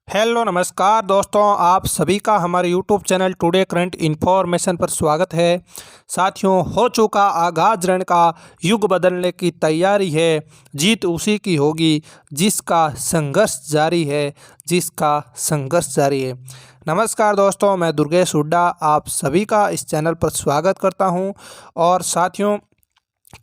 Hello नमस्कार दोस्तों, आप सभी का हमारे YouTube channel today current information पर स्वागत है। साथियों, हो चुका आगाज रण का, युग बदलने की तैयारी है। जीत उसी की होगी जिसका संघर्ष जारी है, जिसका संघर्ष जारी है। नमस्कार दोस्तों, मैं दुर्गेश हुड्डा आप सभी का इस चैनल पर स्वागत करता हूं। और साथियों,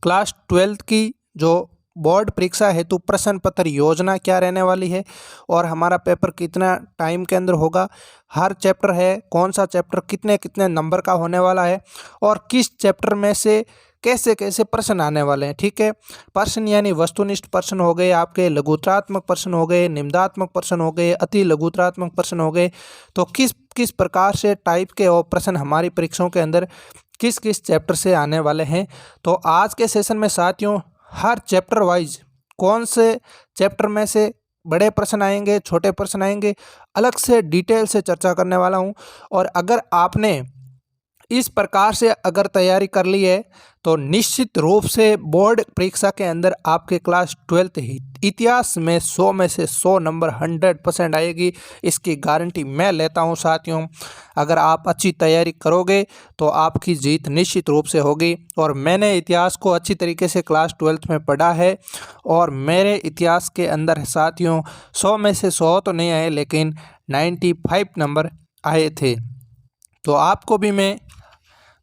क्लास 12th की जो बोर्ड परीक्षा हेतु प्रश्न पत्र योजना क्या रहने वाली है और हमारा पेपर कितना टाइम के अंदर होगा, हर चैप्टर है, कौन सा चैप्टर कितने कितने नंबर का होने वाला है और किस चैप्टर में से कैसे कैसे प्रश्न आने वाले हैं। ठीक है, प्रश्न यानी वस्तुनिष्ठ प्रश्न हो गए, आपके लघुत्रात्मक प्रश्न हो गए, निम्नात्मक प्रश्न हो गए, अति लघुत्रात्मक प्रश्न हो गए। तो किस किस प्रकार से टाइप के और प्रश्न हमारी परीक्षाओं के अंदर किस किस चैप्टर से आने वाले हैं। तो आज के सेशन में साथियों, हर चैप्टर वाइज कौन से चैप्टर में से बड़े प्रश्न आएंगे, छोटे प्रश्न आएंगे, अलग से डिटेल से चर्चा करने वाला हूं। और अगर आपने इस प्रकार से अगर तैयारी कर ली है तो निश्चित रूप से बोर्ड परीक्षा के अंदर आपके क्लास 12th इतिहास में 100 में से 100 नंबर 100% आएगी, इसकी गारंटी मैं लेता हूं। साथियों, अगर आप अच्छी तैयारी करोगे तो आपकी जीत निश्चित रूप से होगी। और मैंने इतिहास को अच्छी तरीके से क्लास 12th में पढ़ा है और मेरे इतिहास के अंदर साथियों 100 में से 100 तो नहीं आए, लेकिन 95 नंबर आए थे। तो आपको भी मैं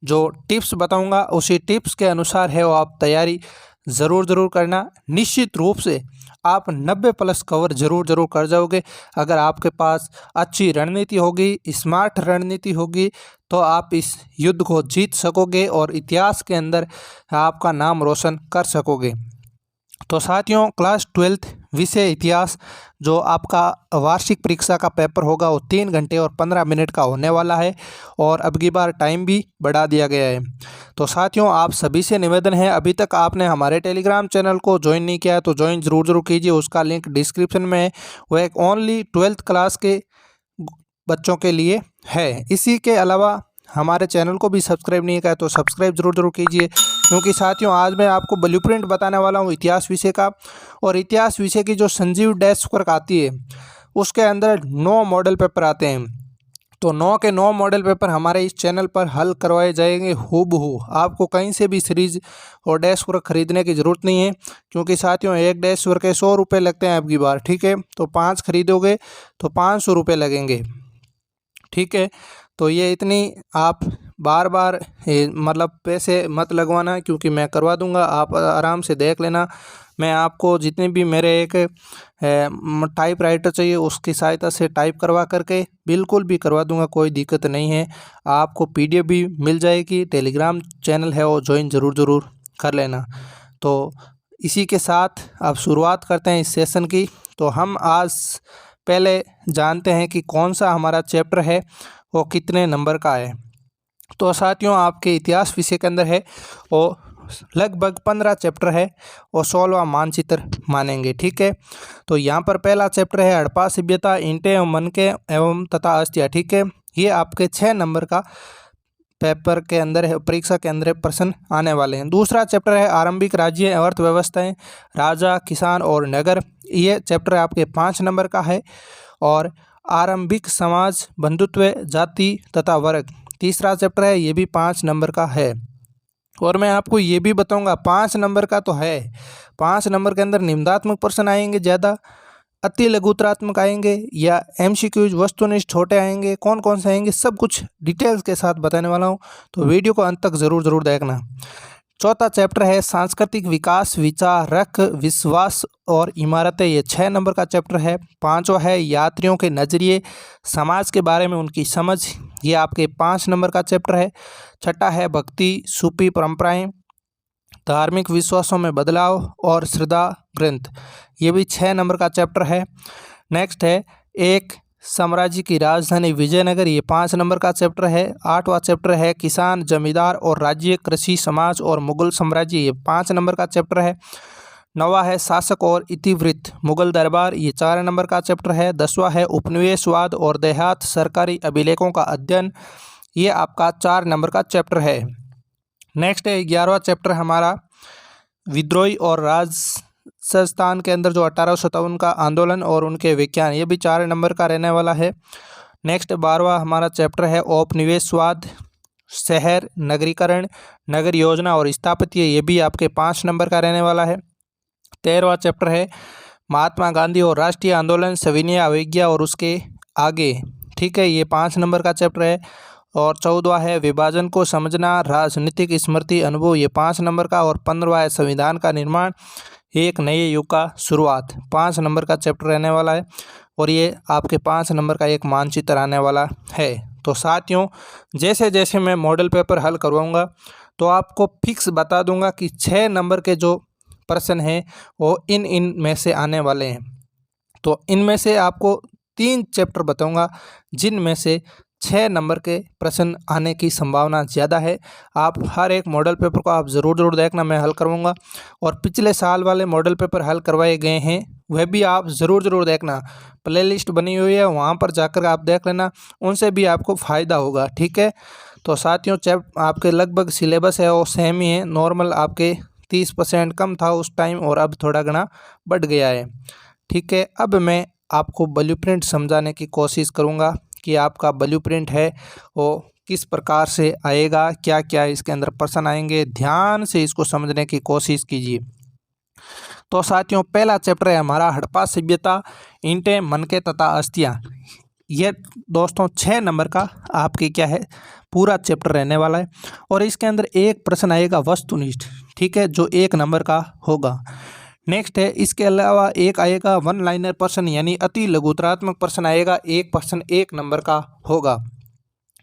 जो टिप्स बताऊंगा उसी टिप्स के अनुसार है वो आप तैयारी ज़रूर करना। निश्चित रूप से आप 90+ कवर ज़रूर कर जाओगे। अगर आपके पास अच्छी रणनीति होगी, स्मार्ट रणनीति होगी, तो आप इस युद्ध को जीत सकोगे और इतिहास के अंदर आपका नाम रोशन कर सकोगे। तो साथियों, क्लास 12th विषय इतिहास जो आपका वार्षिक परीक्षा का पेपर होगा वो 3 घंटे और 15 मिनट का होने वाला है और अब की बार टाइम भी बढ़ा दिया गया है। तो साथियों, आप सभी से निवेदन है, अभी तक आपने हमारे टेलीग्राम चैनल को ज्वाइन नहीं किया है तो ज्वाइन ज़रूर कीजिए, उसका लिंक डिस्क्रिप्शन में है। वो एक ओनली 12th क्लास के बच्चों के लिए है। इसी के अलावा हमारे चैनल को भी सब्सक्राइब नहीं किया तो सब्सक्राइब ज़रूर कीजिए, क्योंकि साथियों आज मैं आपको ब्लूप्रिंट बताने वाला हूँ इतिहास विषय का। और इतिहास विषय की जो संजीव डेस्क वर्क आती है उसके अंदर 9 मॉडल पेपर आते हैं। तो 9 के 9 मॉडल पेपर हमारे इस चैनल पर हल करवाए जाएंगे हूबहू। आपको कहीं से भी सीरीज और डेस्क वर्क खरीदने की ज़रूरत नहीं है, क्योंकि साथियों एक डेस्क वर्क के 100 रुपये लगते हैं अब की बार। ठीक है, तो 5 खरीदोगे तो 500 रुपये लगेंगे। ठीक है, तो ये इतनी आप बार बार मतलब पैसे मत लगवाना, क्योंकि मैं करवा दूंगा, आप आराम से देख लेना। मैं आपको जितने भी मेरे एक टाइप राइटर चाहिए उसकी सहायता से टाइप करवा करके बिल्कुल भी करवा दूंगा, कोई दिक्कत नहीं है। आपको PDF भी मिल जाएगी। टेलीग्राम चैनल है वो ज्वाइन ज़रूर कर लेना। तो इसी के साथ अब शुरुआत करते हैं इस सेशन की। तो हम आज पहले जानते हैं कि कौन सा हमारा चैप्टर है वो कितने नंबर का है। तो साथियों, आपके इतिहास विषय के अंदर है वो लगभग 15 चैप्टर है और 16वां मानचित्र मानेंगे। ठीक है, तो यहाँ पर पहला चैप्टर है हड़प्पा सभ्यता, ईंटें एवं मनके एवं तथा अस्थियां। ठीक है, ये आपके 6 नंबर का पेपर के अंदर है, परीक्षा के अंदर प्रश्न आने वाले हैं। दूसरा चैप्टर है आरंभिक राज्य अर्थव्यवस्थाएं, राजा, किसान और नगर। ये चैप्टर आपके 5 नंबर का है। और आरंभिक समाज, बंधुत्व, जाति तथा वर्ग, तीसरा चैप्टर है, ये भी 5 नंबर का है। और मैं आपको ये भी बताऊंगा 5 नंबर का तो है, 5 नंबर के अंदर निम्नात्मक प्रश्न आएंगे ज़्यादा, अति लघुत्रात्मक आएंगे या MCQs वस्तुनिष्ठ छोटे आएंगे, कौन कौन से आएंगे सब कुछ डिटेल्स के साथ बताने वाला हूँ। तो वीडियो को अंत तक ज़रूर देखना। चौथा चैप्टर है सांस्कृतिक विकास, विचारक, विश्वास और इमारतें। ये 6 नंबर का चैप्टर है। पांचवा है यात्रियों के नज़रिए, समाज के बारे में उनकी समझ। ये आपके 5 नंबर का चैप्टर है। छठा है भक्ति, सूफी परंपराएं, धार्मिक विश्वासों में बदलाव और श्रद्धा ग्रंथ। ये भी 6 नंबर का चैप्टर है। नेक्स्ट है एक साम्राज्य की राजधानी विजयनगर, ये 5 नंबर का चैप्टर है। 8वां चैप्टर है किसान, जमींदार और राज्य, कृषि, समाज और मुगल साम्राज्य, ये 5 नंबर का चैप्टर है। 9वां है शासक और इतिवृत्त, मुगल दरबार, ये 4 नंबर का चैप्टर है। 10वां है उपनिवेशवाद और देहात, सरकारी अभिलेखों का अध्ययन, ये आपका 4 नंबर का चैप्टर है। नेक्स्ट है 11वां चैप्टर हमारा विद्रोही और संस्थान के अंदर जो 1857 का आंदोलन और उनके विज्ञान, ये भी 4 नंबर का रहने वाला है। नेक्स्ट 12वां हमारा चैप्टर है औपनिवेशवाद, शहर, नगरीकरण, नगर योजना और स्थापत्य, ये भी आपके 5 नंबर का रहने वाला है। 13वां चैप्टर है महात्मा गांधी और राष्ट्रीय आंदोलन, सविनय अवज्ञा और उसके आगे, ठीक है, ये 5 नंबर का चैप्टर है। और 14वां है विभाजन को समझना, राजनीतिक स्मृति अनुभव, ये 5 नंबर का। और 15वां है संविधान का निर्माण, एक नए युग का शुरुआत, 5 नंबर का चैप्टर रहने वाला है। और ये आपके 5 नंबर का एक मानचित्र आने वाला है। तो साथियों, जैसे जैसे मैं मॉडल पेपर हल करवाऊँगा तो आपको फिक्स बता दूंगा कि 6 नंबर के जो प्रश्न हैं वो इन में से आने वाले हैं। तो इनमें से आपको 3 चैप्टर बताऊंगा जिनमें से 6 नंबर के प्रश्न आने की संभावना ज़्यादा है। आप हर एक मॉडल पेपर को आप ज़रूर देखना, मैं हल करवाऊंगा। और पिछले साल वाले मॉडल पेपर हल करवाए गए हैं वह भी आप ज़रूर देखना, प्लेलिस्ट बनी हुई है, वहाँ पर जाकर आप देख लेना, उनसे भी आपको फ़ायदा होगा, ठीक है। तो साथियों, आपके लगभग सिलेबस है वो सेम ही है, नॉर्मल आपके 30% कम था उस टाइम और अब थोड़ा घना बढ़ गया है, ठीक है। अब मैं आपको ब्लूप्रिंट समझाने की कोशिश करूँगा कि आपका ब्लूप्रिंट है वो किस प्रकार से आएगा, क्या क्या इसके अंदर प्रश्न आएंगे, ध्यान से इसको समझने की कोशिश कीजिए। तो साथियों, पहला चैप्टर है हमारा हड़प्पा सभ्यता, ईंटें, मनके तथा अस्थियां। ये दोस्तों 6 नंबर का आपके क्या है पूरा चैप्टर रहने वाला है। और इसके अंदर एक प्रश्न आएगा वस्तुनिष्ठ, ठीक है, जो 1 नंबर का होगा। नेक्स्ट है, इसके अलावा एक आएगा वन लाइनर प्रश्न, यानी अति लघुतरात्मक प्रश्न आएगा, एक प्रश्न 1 नंबर का होगा।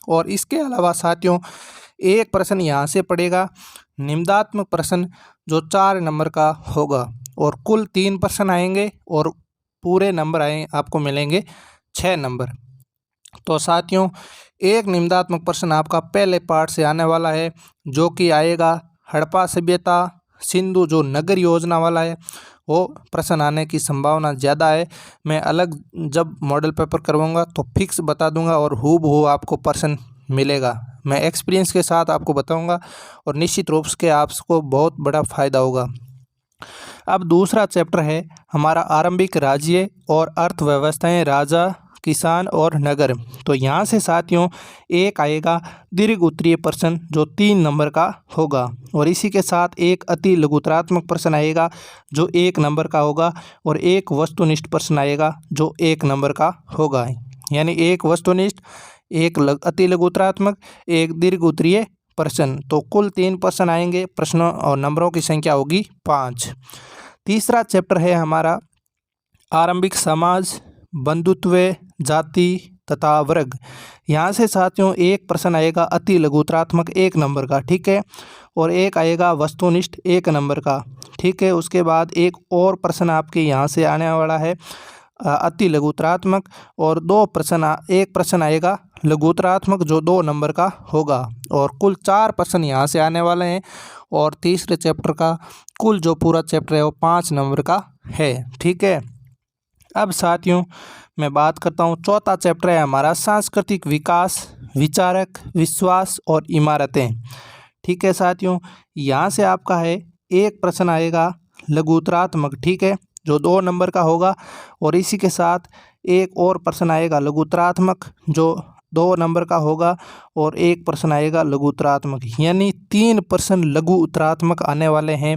और इसके अलावा साथियों, एक प्रश्न यहाँ से पड़ेगा निम्नात्मक प्रश्न, जो 4 नंबर का होगा। और कुल 3 प्रश्न आएंगे और पूरे नंबर आपको मिलेंगे 6 नंबर। तो साथियों, एक निम्नात्मक प्रश्न आपका पहले पार्ट से आने वाला है, जो कि आएगा हड़प्पा सभ्यता, सिंधु, जो नगर योजना वाला है, वो प्रश्न आने की संभावना ज़्यादा है। मैं अलग जब मॉडल पेपर करवाऊंगा तो फिक्स बता दूंगा और हूबहू आपको प्रश्न मिलेगा, मैं एक्सपीरियंस के साथ आपको बताऊंगा और निश्चित रूप से आपको बहुत बड़ा फ़ायदा होगा। अब दूसरा चैप्टर है हमारा आरंभिक राज्य और अर्थव्यवस्थाएं, राजा, किसान और नगर। तो यहाँ से साथियों एक आएगा दीर्घ उत्तरीय प्रश्न, जो 3 नंबर का होगा। और इसी के साथ एक अति लघुतरात्मक प्रश्न आएगा जो 1 नंबर का होगा। और एक वस्तुनिष्ठ प्रश्न आएगा जो 1 नंबर का होगा, यानी एक वस्तुनिष्ठ, एक अति लघुतरात्मक, एक दीर्घ उत्तरीय प्रश्न। तो कुल 3 प्रश्न आएंगे, प्रश्नों और नंबरों की संख्या होगी 5। तीसरा चैप्टर है हमारा आरंभिक समाज, बंधुत्व, जाति तथा वर्ग। यहाँ से साथियों एक प्रश्न आएगा अति लघुतरात्मक 1 नंबर का, ठीक है। और एक आएगा वस्तुनिष्ठ 1 नंबर का, ठीक है। उसके बाद एक और प्रश्न आपके यहाँ से आने वाला है अति लघुतरात्मक, और 2 प्रश्न, एक प्रश्न आएगा लघुतरात्मक जो 2 नंबर का होगा। और कुल 4 प्रश्न यहाँ से आने वाले हैं। और तीसरे चैप्टर का कुल जो पूरा चैप्टर है वो 5 नंबर का है, ठीक है। अब साथियों मैं बात करता हूँ, चौथा चैप्टर है हमारा सांस्कृतिक विकास, विचारक, विश्वास और इमारतें, ठीक है साथियों। यहाँ से आपका है एक प्रश्न आएगा लघुतरात्मक, ठीक है, जो 2 नंबर का होगा। और इसी के साथ एक और प्रश्न आएगा लघुतरात्मक जो 2 नंबर का होगा। और एक प्रश्न आएगा लघुतरात्मक, यानी 3 प्रश्न लघु उत्तरात्मक आने वाले हैं।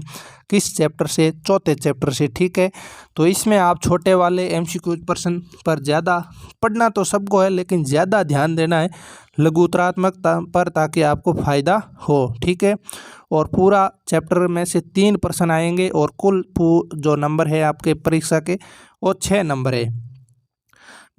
किस चैप्टर से? चौथे चैप्टर से, ठीक है। तो इसमें आप छोटे वाले MCQ प्रश्न पर ज़्यादा पढ़ना तो सबको है, लेकिन ज़्यादा ध्यान देना है लघुतरात्मक पर, ताकि आपको फ़ायदा हो, ठीक है। और पूरा चैप्टर में से 3 प्रश्न आएंगे और कुल जो नंबर है आपके परीक्षा के वो 6 नंबर है।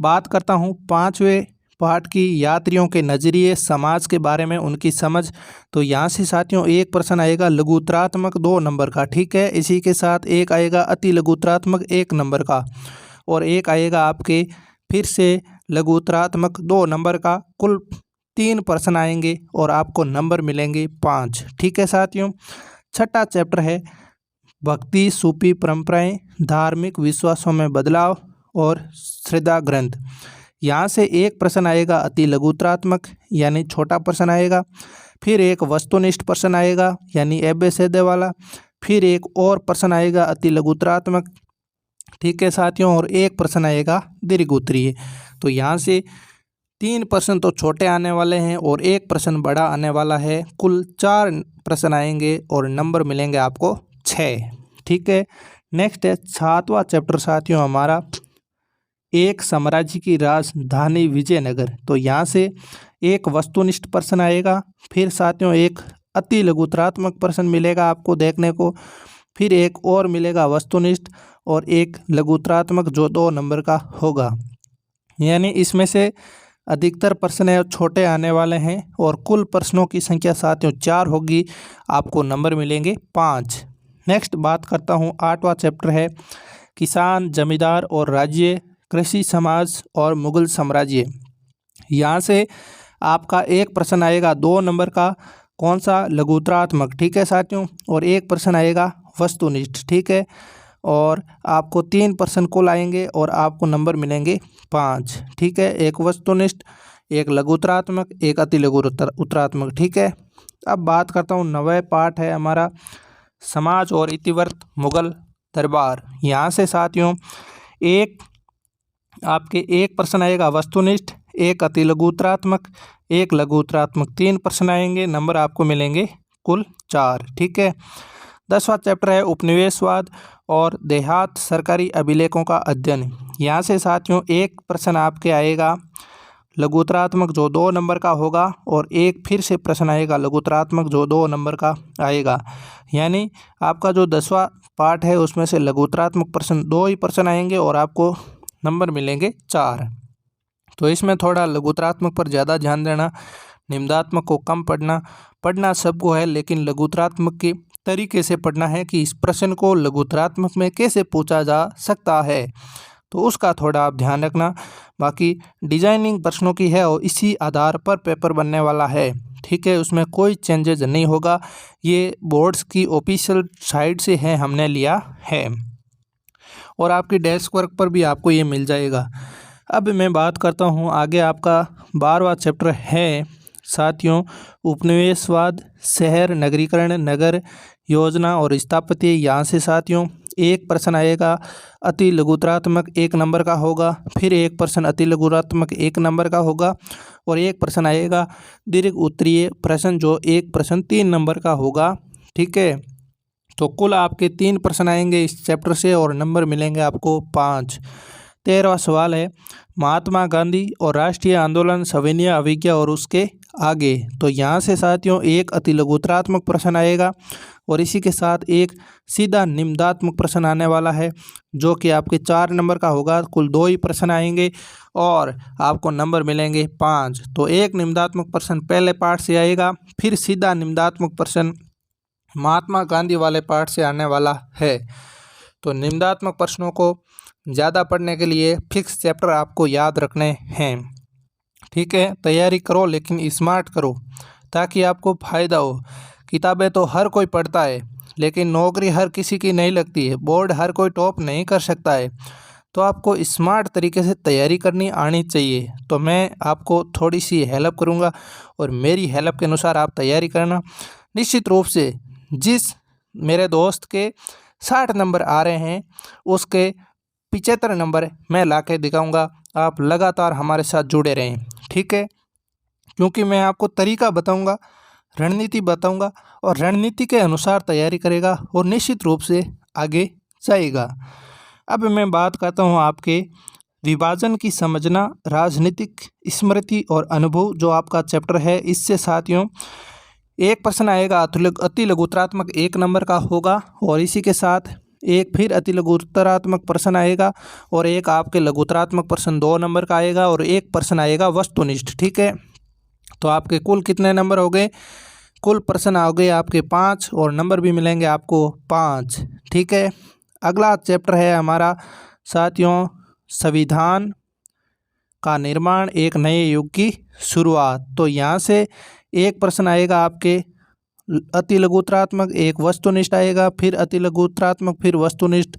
बात करता हूँ 5वें पाठ की, यात्रियों के नज़रिए, समाज के बारे में उनकी समझ। तो यहाँ से साथियों एक प्रश्न आएगा लघुतरात्मक 2 नंबर का, ठीक है। इसी के साथ एक आएगा अति लघुतरात्मक 1 नंबर का। और एक आएगा आपके फिर से लघुतरात्मक 2 नंबर का। कुल 3 प्रश्न आएंगे और आपको नंबर मिलेंगे 5, ठीक है साथियों। छठा चैप्टर है भक्ति, सूफी परंपराएं, धार्मिक विश्वासों में बदलाव और श्रद्धा ग्रंथ। यहाँ से एक प्रश्न आएगा अति लघुतरात्मक, यानी छोटा प्रश्न आएगा। फिर एक वस्तुनिष्ठ प्रश्न आएगा, यानी एबेसेदे वाला। फिर एक और प्रश्न आएगा अति लघुत्तरात्मक, ठीक है साथियों, और एक प्रश्न आएगा दीर्घ उत्तरीय। तो यहाँ से 3 प्रश्न तो छोटे आने वाले हैं और एक प्रश्न बड़ा आने वाला है। कुल 4 प्रश्न आएंगे और नंबर मिलेंगे आपको 6, ठीक है। नेक्स्ट है 7वां चैप्टर साथियों हमारा, एक साम्राज्य की राजधानी विजयनगर। तो यहाँ से एक वस्तुनिष्ठ प्रश्न आएगा, फिर साथियों एक अति लघुत्तरात्मक प्रश्न मिलेगा आपको देखने को, फिर एक और मिलेगा वस्तुनिष्ठ और एक लघुत्तरात्मक जो 2 नंबर का होगा। यानी इसमें से अधिकतर प्रश्न है छोटे आने वाले हैं और कुल प्रश्नों की संख्या साथियों 4 होगी, आपको नंबर मिलेंगे 5। नेक्स्ट बात करता हूँ 8वां चैप्टर है किसान, जमींदार और राज्य, कृषि समाज और मुगल साम्राज्य। यहाँ से आपका एक प्रश्न आएगा 2 नंबर का, कौन सा, लघुत्तरात्मक, ठीक है साथियों, और एक प्रश्न आएगा वस्तुनिष्ठ, ठीक है। और आपको 3 प्रश्न कुल आएंगे और आपको नंबर मिलेंगे 5, ठीक है। एक वस्तुनिष्ठ, एक लघुत्तरात्मक, एक अति लघुत्तरात्मक, ठीक है। अब बात करता हूँ 9वें पाठ है हमारा समाज और इतिवृत्त मुगल दरबार। यहाँ से साथियों आपके एक प्रश्न आएगा वस्तुनिष्ठ, एक अति लघुत्तरात्मक, एक लघुत्तरात्मक, 3 प्रश्न आएंगे, नंबर आपको मिलेंगे कुल 4, ठीक है। 10वां चैप्टर है उपनिवेशवाद और देहात सरकारी अभिलेखों का अध्ययन। यहाँ से साथियों एक प्रश्न आपके आएगा लघुत्तरात्मक जो 2 नंबर का होगा और एक फिर से प्रश्न आएगा लघुत्तरात्मक जो 2 नंबर का आएगा। यानी आपका जो 10वां पार्ट है उसमें से लघुत्तरात्मक प्रश्न 2 ही प्रश्न आएंगे और आपको नंबर मिलेंगे 4। तो इसमें थोड़ा लघुत्तरात्मक पर ज़्यादा ध्यान देना, निम्नात्मक को कम पढ़ना सबको है, लेकिन लघुत्तरात्मक के तरीके से पढ़ना है कि इस प्रश्न को लघुत्तरात्मक में कैसे पूछा जा सकता है, तो उसका थोड़ा आप ध्यान रखना। बाकी डिजाइनिंग प्रश्नों की है और इसी आधार पर पेपर बनने वाला है, ठीक है, उसमें कोई चेंजेज नहीं होगा। ये बोर्ड्स की ऑफिशियल साइट से है, हमने लिया है और आपकी डेस्क वर्क पर भी आपको ये मिल जाएगा। अब मैं बात करता हूँ आगे आपका 12वां चैप्टर है साथियों उपनिवेशवाद, शहर नगरीकरण, नगर योजना और स्थापत्य। यहाँ से साथियों एक प्रश्न आएगा अति लघुत्तरात्मक 1 नंबर का होगा, फिर एक प्रश्न अति लघुत्तरात्मक 1 नंबर का होगा और एक प्रश्न आएगा दीर्घ उत्तरीय प्रश्न जो एक प्रश्न 3 नंबर का होगा, ठीक है। तो कुल आपके 3 प्रश्न आएंगे इस चैप्टर से और नंबर मिलेंगे आपको 5। 13वां सवाल है महात्मा गांधी और राष्ट्रीय आंदोलन, सविनय अवज्ञा और उसके आगे। तो यहाँ से साथियों एक अति लघुत्तरात्मक प्रश्न आएगा और इसी के साथ एक सीधा निम्नात्मक प्रश्न आने वाला है जो कि आपके 4 नंबर का होगा। कुल 2 ही प्रश्न आएंगे और आपको नंबर मिलेंगे 5। तो एक निम्नात्मक प्रश्न पहले पार्ट से आएगा, फिर सीधा निम्नात्मक प्रश्न महात्मा गांधी वाले पार्ट से आने वाला है। तो निम्नात्मक प्रश्नों को ज़्यादा पढ़ने के लिए फिक्स चैप्टर आपको याद रखने हैं, ठीक है। तैयारी करो लेकिन स्मार्ट करो ताकि आपको फ़ायदा हो। किताबें तो हर कोई पढ़ता है लेकिन नौकरी हर किसी की नहीं लगती है, बोर्ड हर कोई टॉप नहीं कर सकता है, तो आपको स्मार्ट तरीके से तैयारी करनी आनी चाहिए। तो मैं आपको थोड़ी सी हेल्प करूँगा और मेरी हेल्प के अनुसार आप तैयारी करना। निश्चित रूप से जिस मेरे दोस्त के 60 नंबर आ रहे हैं उसके 75 नंबर मैं ला के दिखाऊँगा। आप लगातार हमारे साथ जुड़े रहें, ठीक है, क्योंकि मैं आपको तरीका बताऊंगा, रणनीति बताऊंगा और रणनीति के अनुसार तैयारी करेगा और निश्चित रूप से आगे जाएगा। अब मैं बात करता हूं आपके विभाजन की समझना, राजनीतिक स्मृति और अनुभव जो आपका चैप्टर है। इससे साथियों एक प्रश्न आएगा अति लघुत्तरात्मक 1 नंबर का होगा और इसी के साथ एक फिर अति लघुत्तरात्मक प्रश्न आएगा और एक आपके लघुत्तरात्मक प्रश्न 2 नंबर का आएगा और एक प्रश्न आएगा वस्तुनिष्ठ, ठीक है। तो आपके कुल कितने नंबर हो गए? कुल प्रश्न आ गए आपके 5 और नंबर भी मिलेंगे आपको 5, ठीक है। अगला चैप्टर है हमारा साथियों संविधान का निर्माण, एक नए युग की शुरुआत। तो यहाँ से एक प्रश्न आएगा आपके अति लघुत्तरात्मक, एक वस्तुनिष्ठ आएगा, फिर अति लघुत्तरात्मक, फिर वस्तुनिष्ठ।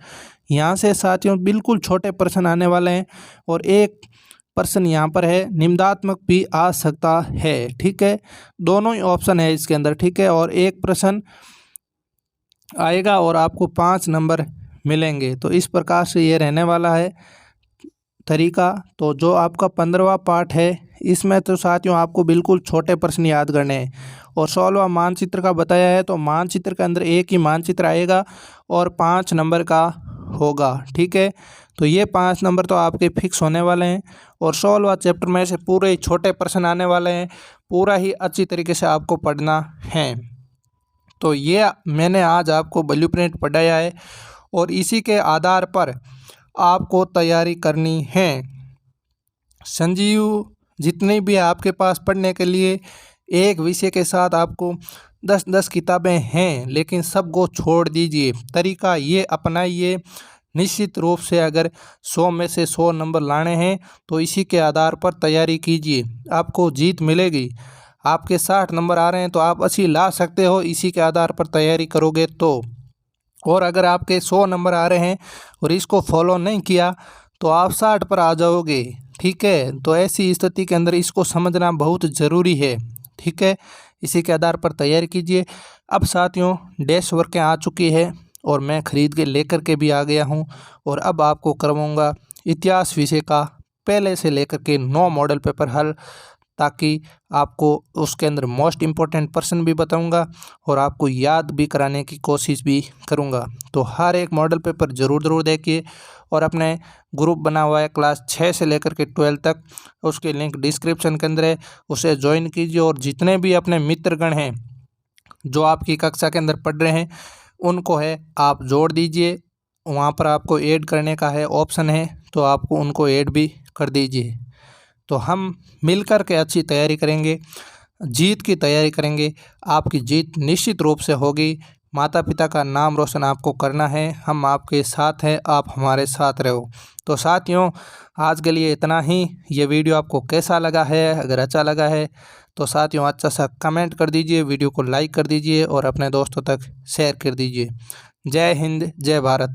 यहाँ से साथियों बिल्कुल छोटे प्रश्न आने वाले हैं और एक प्रश्न यहाँ पर है निम्नात्मक भी आ सकता है, ठीक है। दोनों ही ऑप्शन है इसके अंदर, ठीक है। और एक प्रश्न आएगा और आपको 5 नंबर मिलेंगे। तो इस प्रकार से ये रहने वाला है तरीका। तो जो आपका 15वां पार्ट है इसमें तो साथियों आपको बिल्कुल छोटे प्रश्न याद करने हैं। और 16वां मानचित्र का बताया है, तो मानचित्र के अंदर एक ही मानचित्र आएगा और 5 नंबर का होगा। ठीक है, तो ये 5 नंबर तो आपके फिक्स होने वाले हैं। और 16वां चैप्टर में से पूरे ही छोटे प्रश्न आने वाले हैं, पूरा ही अच्छी तरीके से आपको पढ़ना है। तो ये मैंने आज आपको ब्लूप्रिंट पढ़ाया है और इसी के आधार पर आपको तैयारी करनी है। संजीव जितनी भी आपके पास पढ़ने के लिए एक विषय के साथ आपको 10-10 किताबें हैं, लेकिन सबको छोड़ दीजिए। तरीका ये अपनाइए, निश्चित रूप से अगर 100 में से 100 नंबर लाने हैं तो इसी के आधार पर तैयारी कीजिए, आपको जीत मिलेगी। आपके 60 नंबर आ रहे हैं तो आप 80 ला सकते हो इसी के आधार पर तैयारी करोगे तो। और अगर आपके 100 नंबर आ रहे हैं और इसको फॉलो नहीं किया तो आप 60 पर आ जाओगे। ठीक है, तो ऐसी स्थिति के अंदर इसको समझना बहुत ज़रूरी है। ठीक है, इसी के आधार पर तैयारी कीजिए। अब साथियों डैश वर्कें आ चुकी है और मैं ख़रीद के लेकर के भी आ गया हूँ और अब आपको करवाऊँगा इतिहास विषय का पहले से लेकर के 9 मॉडल पेपर हल, ताकि आपको उसके अंदर मोस्ट इम्पोर्टेंट पर्सन भी बताऊंगा और आपको याद भी कराने की कोशिश भी करूंगा। तो हर एक मॉडल पेपर ज़रूर देखिए और अपने ग्रुप बना हुआ है क्लास 6 से लेकर के 12 तक, उसके लिंक डिस्क्रिप्शन के अंदर है, उसे ज्वाइन कीजिए। और जितने भी अपने मित्रगण हैं जो आपकी कक्षा के अंदर पढ़ रहे हैं उनको है आप जोड़ दीजिए, वहाँ पर आपको ऐड करने का है ऑप्शन है, तो आपको उनको ऐड भी कर दीजिए। तो हम मिलकर के अच्छी तैयारी करेंगे, जीत की तैयारी करेंगे। आपकी जीत निश्चित रूप से होगी। माता पिता का नाम रोशन आपको करना है, हम आपके साथ हैं, आप हमारे साथ रहो। तो साथियों आज के लिए इतना ही। ये वीडियो आपको कैसा लगा है? अगर अच्छा लगा है तो साथियों अच्छा सा कमेंट कर दीजिए, वीडियो को लाइक कर दीजिए और अपने दोस्तों तक शेयर कर दीजिए। जय हिंद, जय भारत।